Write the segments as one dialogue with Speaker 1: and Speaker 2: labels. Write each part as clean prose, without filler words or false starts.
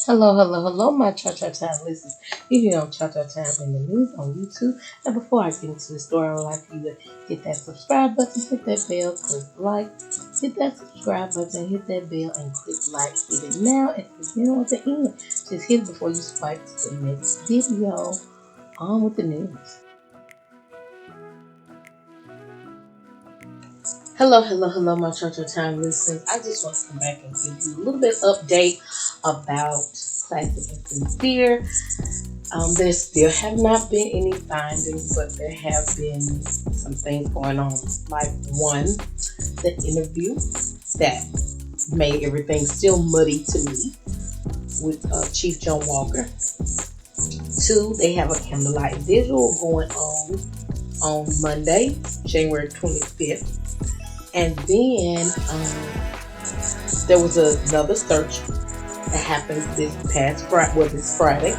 Speaker 1: Hello, my Cha-Cha Time listeners. You're here on Cha-Cha Time in the News on YouTube. And before I get into the story, I would like for you to hit that subscribe button, hit that bell, click like, hit that subscribe button, hit that bell, and click like. Hit it now at the beginning or the end. Just hit it before you swipe to the next video. On with the news. Hello, my Cha-Cha Time listeners. I just want to come back and give you a little bit update about Classic and Cincere. There still have not been any findings, but there have been some things going on. Like one, the interview that made everything still muddy to me with Chief Jon Walker. Two, they have a candlelight visual going on Monday, January 25th. And then there was another search that happened this past Friday.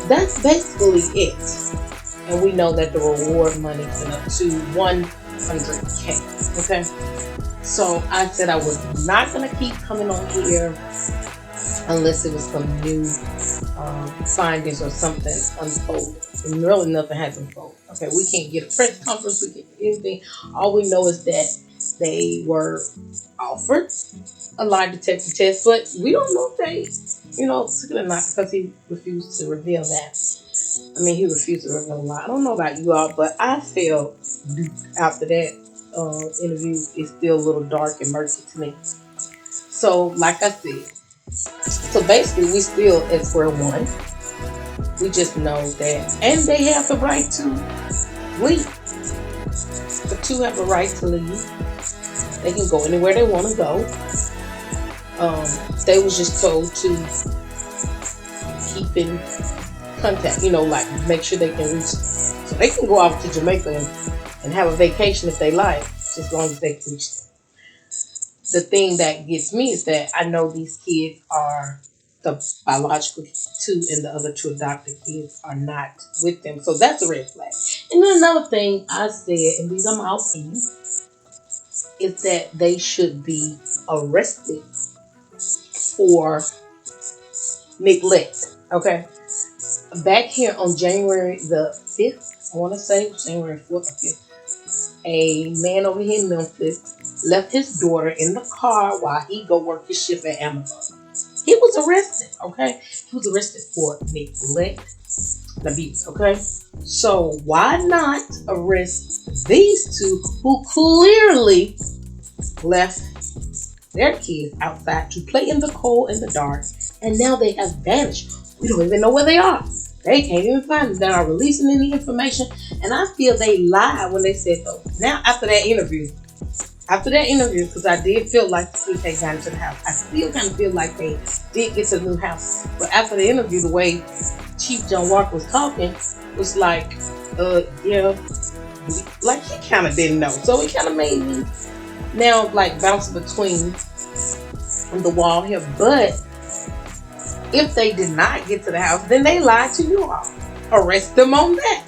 Speaker 1: That's basically it. And we know that the reward money went up to 100K. Okay. So I said I was not going to keep coming on here unless it was some new findings or something unfolded. And really nothing has unfolded. Okay, we can't get a press conference, we can't get anything. All we know is that they were offered a lie detector test, but we don't know if they, took it or not because he refused to reveal that. He refused to reveal a lot. I don't know about you all, but I feel after that interview is still a little dark and murky to me. So, like I said, basically we still at square one. We just know that, and they have the right to leave. The two have the right to leave. They can go anywhere they want to go. They was just told to keep in contact, like make sure they can reach. So they can go off to Jamaica and have a vacation if they like, just as long as they can reach them. The thing that gets me is that I know these kids are the biological two and the other two adopted kids are not with them. So that's a red flag. And then another thing I said, and these are my opinions, is that they should be arrested for neglect. Okay. Back here on January the 5th, I want to say January 4th or 5th, a man over here in Memphis left his daughter in the car while he go work his shift at Amazon. He was arrested, okay? He was arrested for neglect and abuse, okay? So why not arrest these two who clearly left their kids outside to play in the cold and the dark, and now they have vanished. We don't even know where they are. They can't even find them. They're not releasing any information, and I feel they lied when they said though. Now after that interview, because I did feel like the kids had gotten to the house. I still kind of feel like they did get to the new house. But after the interview, the way Chief Jon Walker was talking was like, like he kind of didn't know. So it kind of made me now like bouncing between the wall here. But if they did not get to the house, then they lied to you all. Arrest them on that.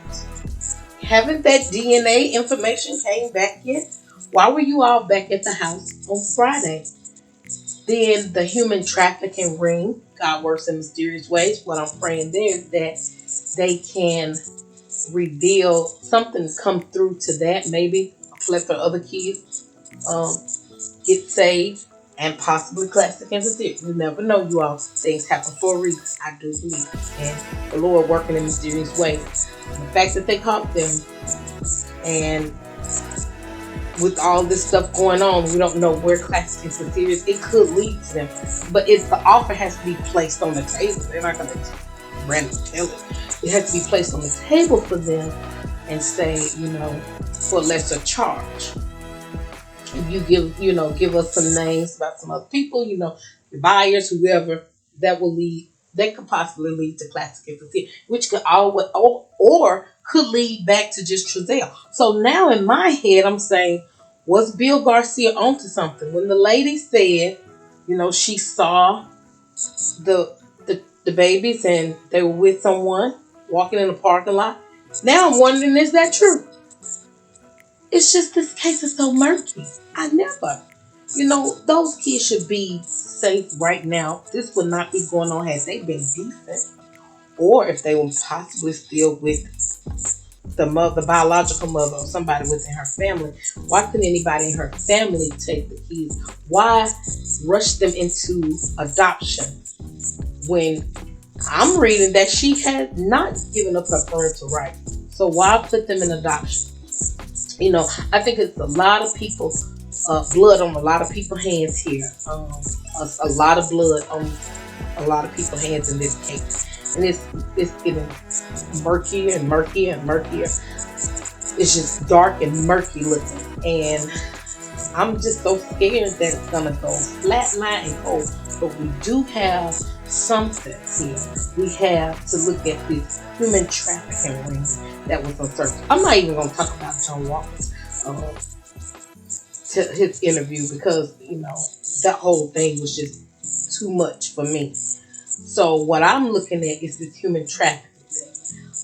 Speaker 1: Haven't that DNA information came back yet? Why were you all back at the house on Friday? Then the human trafficking ring, God works in mysterious ways. What I'm praying there is that they can reveal something, come through to that. Maybe a plethora of other kids get saved and possibly Classic and Cincere. You never know, you all. Things happen for a reason. I do believe. And the Lord working in mysterious ways. The fact that they caught them and with all this stuff going on, we don't know where Classic and Cincere is. It could lead to them. But the offer has to be placed on the table. They're not going to randomly tell it. It has to be placed on the table for them and say, for lesser charge. If you give us some names about some other people, your buyers, whoever, that could possibly lead to Classic and Cincere, which could or could lead back to just Trezell. So now in my head, I'm saying, was Bill Garcia onto something? When the lady said, she saw the babies and they were with someone walking in the parking lot. Now I'm wondering, is that true? It's just this case is so murky. I never those kids should be safe right now. This would not be going on had they been decent, or if they were possibly still with the biological mother, or somebody within her family. Why couldn't anybody in her family take the kids? Why rush them into adoption when I'm reading that she had not given up her parental rights? So why put them in adoption? I think it's a lot of people, blood on a lot of people's hands here. A lot of blood on a lot of people's hands in this case, and it's getting murkier and murkier and murkier. It's just dark and murky looking, and I'm just so scared that it's gonna go flatline and cold. But we do have something here. We have to look at this human trafficking ring that was on surface. I'm not even gonna talk about Jon Walker's his interview, because that whole thing was just too much for me. So what I'm looking at is this human trafficking thing.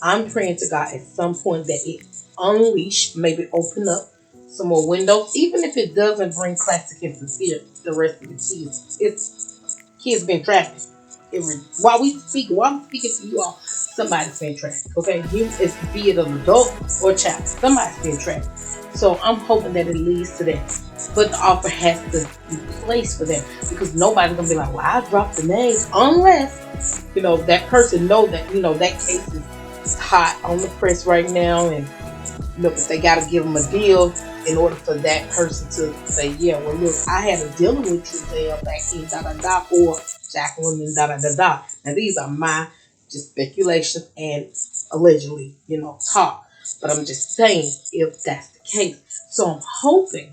Speaker 1: I'm praying to God at some point that it unleash, maybe open up some more windows, even if it doesn't bring Classic and Cincere the rest of the kids. It's kids been trafficked. While I'm speaking to you all, somebody's been trafficked. Okay, it's be it an adult or a child, somebody's been trafficked. So I'm hoping that it leads to that. But the offer has to be placed for them, because nobody's gonna be like, well, I dropped the names, unless that person know that that case is hot on the press right now, and but they got to give them a deal in order for that person to say, yeah, well, look, I had a deal with Trudell back in da-da-da, or Jacqueline and da-da-da-da. Now, these are my just speculation and allegedly, talk. But I'm just saying, if that's the case. So I'm hoping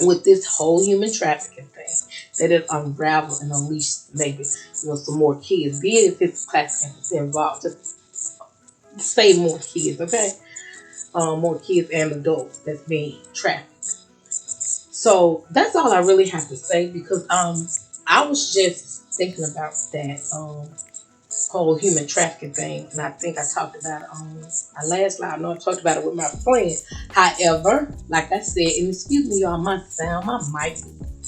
Speaker 1: with this whole human trafficking thing that it unravel and unleash maybe, some more kids. Be it if it's Classic and Cincere involved, just say more kids, okay? More kids and adults that's being trafficked. So that's all I really have to say, because I was just thinking about that whole human trafficking thing, and I think I talked about it on our last live. I know I talked about it with my friend. However, like I said, and excuse me, y'all, my mic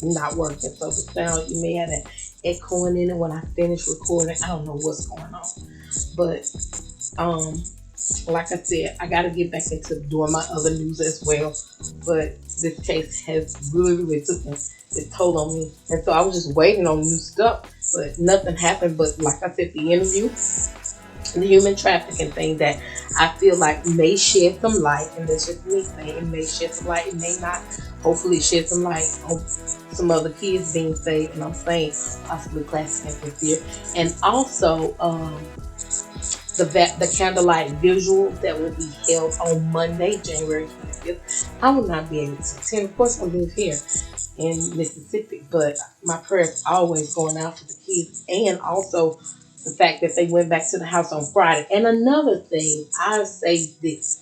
Speaker 1: not working, so the sound, you may have an echoing in it when I finish recording. I don't know what's going on, but like I said, I got to get back into doing my other news as well. But this case has really, really taken its toll on me. And so I was just waiting on new stuff, but nothing happened. But like I said, the interview, the human trafficking thing that I feel like may shed some light, and that's just me saying, it may shed some light, it may not. Hopefully shed some light on some other kids being saved, and I'm saying possibly Classic and Cincere. And also, the candlelight visual that will be held on Monday, January 25th. I will not be able to attend. Of course, I live here in Mississippi, but my prayers always going out for the kids, and also the fact that they went back to the house on Friday. And another thing, I say this: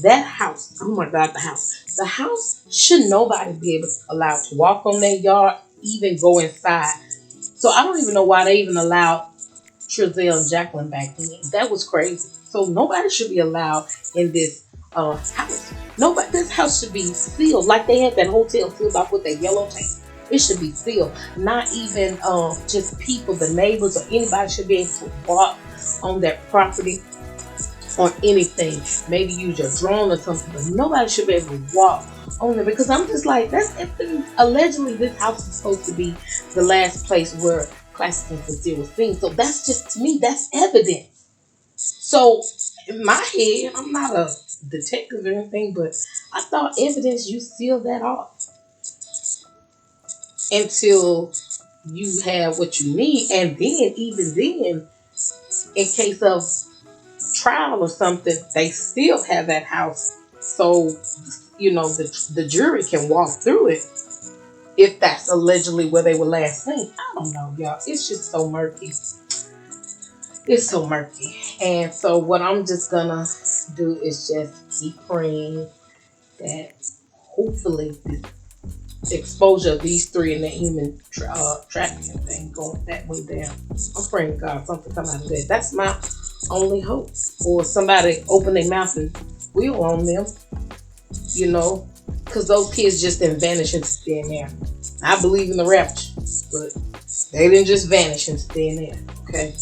Speaker 1: that house, oh my God, the house should nobody be allowed to walk on their yard, even go inside. So I don't even know why they even allowed Trudell and Jacqueline back in. That was crazy. So nobody should be allowed in this house. This house should be sealed, like they had that hotel sealed off with that yellow tape. It should be sealed. Not even just people, the neighbors, or anybody should be able to walk on that property or anything. Maybe use your drone or something, but nobody should be able to walk on there, because I'm just like, allegedly this house is supposed to be the last place where Classic and Cincere was seen. So that's just, to me, that's evidence. So in my head, I'm not a detective or anything, but I thought evidence, you seal that off until you have what you need, and then even then, in case of trial or something, they still have that house, so the jury can walk through it if that's allegedly where they were last seen. I don't know, y'all. It's just so murky. It's so murky. And so what I'm just gonna do is just keep praying that hopefully this exposure of these three and the human trafficking thing going that way down. I'm praying to God something come out of that. That's my only hope. Or somebody open their mouth and squeal on them, because those kids just didn't vanish into thin air. I believe in the rapture, but they didn't just vanish into thin air. Okay,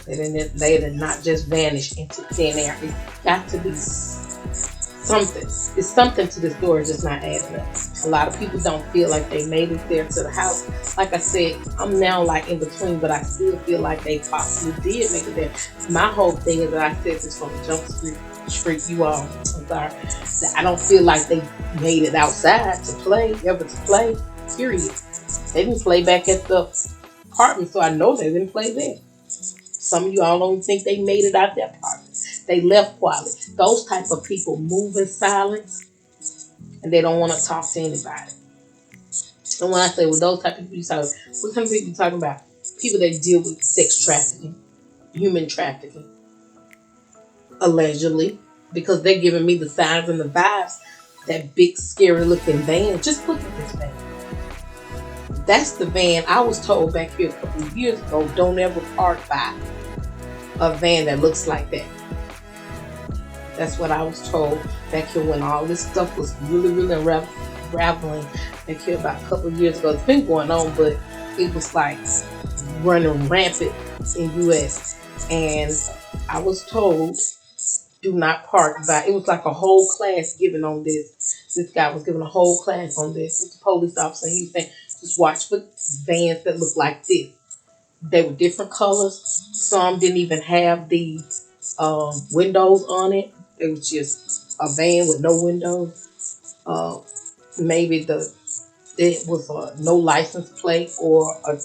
Speaker 1: they did not just vanish into thin air. It's got to be something. It's something to this story just not adding up. A lot of people don't feel like they made it there to the house. Like I said, I'm now like in between, but I still feel like they possibly did make it there. My whole thing is that I said this from Jump Street, you all. I'm sorry. I don't feel like they made it outside to play, ever to play, period. They didn't play back at the apartment, so I know they didn't play there. Some of you all don't think they made it out their apartment. They left quietly. Those type of people move in silence, and they don't want to talk to anybody. And when I say with those type of people, what kind of people you talking about? People that deal with sex trafficking, human trafficking, allegedly, because they're giving me the signs and the vibes. That big, scary looking van. Just look at this van. That's the van I was told back here a couple of years ago. Don't ever park by a van that looks like that. That's what I was told back here when all this stuff was really unraveling back here about a couple of years ago. It's been going on, but it was like running rampant in U.S. And I was told, do not park by. It was like a whole class given on this. This guy was giving a whole class on this. It was a police officer. He was saying, just watch for vans that look like this. They were different colors. Some didn't even have the windows on it. It was just a van with no windows. Maybe it was a no license plate or a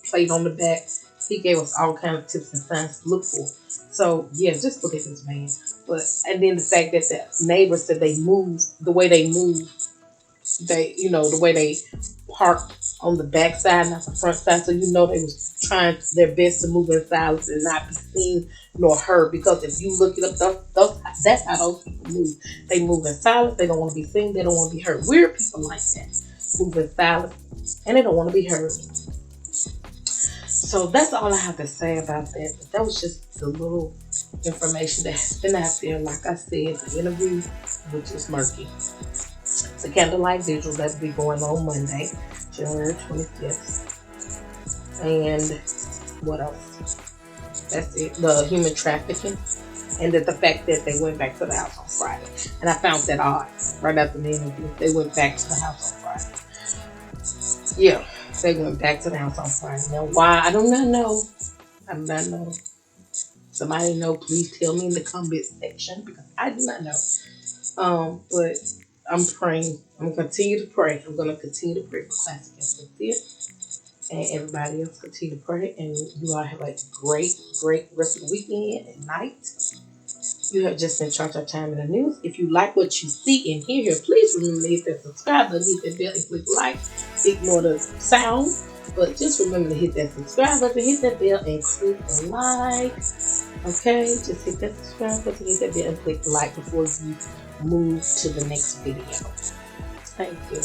Speaker 1: plate on the back. He gave us all kinds of tips and signs to look for. So yeah, just look at this van. And then the fact that the neighbors said they move the way they move. The way they parked on the back side, not the front side. So they was trying their best to move in silence and not be seen nor heard. Because if you look it up, that's how those people move. They move in silence. They don't want to be seen. They don't want to be heard. Weird people like that move in silence and they don't want to be heard. So that's all I have to say about that. But that was just the little information that has been out there. Like I said, the interview, which is murky. The candlelight vigil that will be going on Monday, January 25th. And what else? That's it. The human trafficking. And the fact that they went back to the house on Friday. And I found that odd. Right after the interview, they went back to the house on Friday. Yeah, they went back to the house on Friday. Now, why? I do not know. I do not know. Somebody know, please tell me in the comment section, because I do not know. But I'm praying. I'm going to continue to pray. I'm going to continue to pray for Classic and Cincere. And everybody else continue to pray. And you all have a great rest of the weekend and night. You have just been Charge Our Time in the News. If you like what you see and hear here, please remember to hit that subscribe button, hit that bell, and click like. Ignore the sound. But just remember to hit that subscribe button, hit that bell, and click like. Okay? Just hit that subscribe button, hit that bell, and click like before you move to the next video. Thank you.